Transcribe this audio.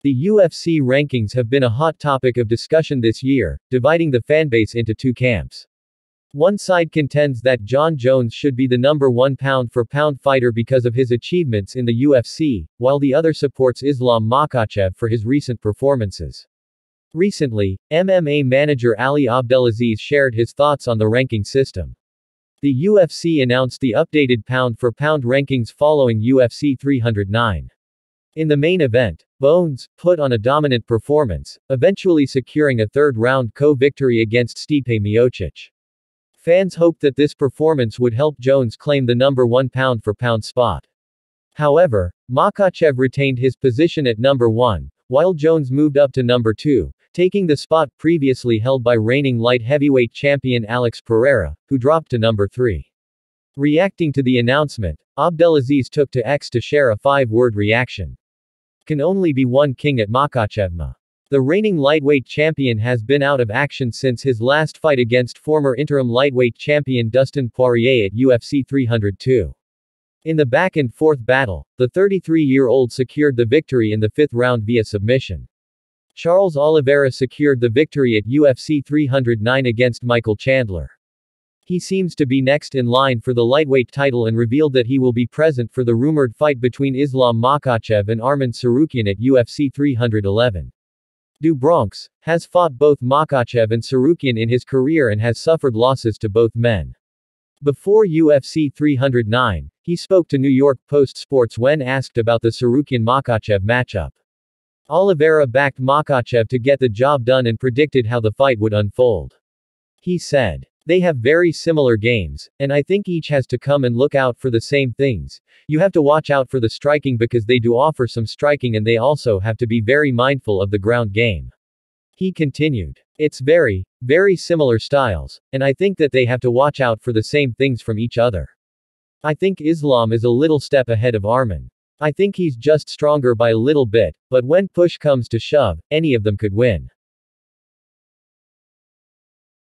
The UFC rankings have been a hot topic of discussion this year, dividing the fanbase into two camps. One side contends that Jon Jones should be the number one pound-for-pound fighter because of his achievements in the UFC, while the other supports Islam Makhachev for his recent performances. Recently, MMA manager Ali Abdelaziz shared his thoughts on the ranking system. The UFC announced the updated pound-for-pound rankings following UFC 309. In the main event, Bones put on a dominant performance, eventually securing a third-round victory against Stipe Miocic. Fans hoped that this performance would help Jones claim the number one pound-for-pound spot. However, Makhachev retained his position at number one, while Jones moved up to number two, taking the spot previously held by reigning light heavyweight champion Alex Pereira, who dropped to number three. Reacting to the announcement, Abdelaziz took to X to share a 5-word reaction. Can only be one king at Makhachevma. The reigning lightweight champion has been out of action since his last fight against former interim lightweight champion Dustin Poirier at UFC 302. In the back-and-forth battle, the 33-year-old secured the victory in the fifth round via submission. Charles Oliveira secured the victory at UFC 309 against Michael Chandler. He seems to be next in line for the lightweight title and revealed that he will be present for the rumored fight between Islam Makhachev and Arman Tsarukyan at UFC 311. Do Bronx has fought both Makhachev and Tsarukyan in his career and has suffered losses to both men. Before UFC 309, he spoke to New York Post Sports when asked about the Tsarukyan-Makhachev matchup. Oliveira backed Makhachev to get the job done and predicted how the fight would unfold. He said, "They have very similar games, and I think each has to come and look out for the same things. You have to watch out for the striking because they do offer some striking and they also have to be very mindful of the ground game." He continued, "It's very, very similar styles, and I think that they have to watch out for the same things from each other. I think Islam is a little step ahead of Arman. I think he's just stronger by a little bit, but when push comes to shove, any of them could win."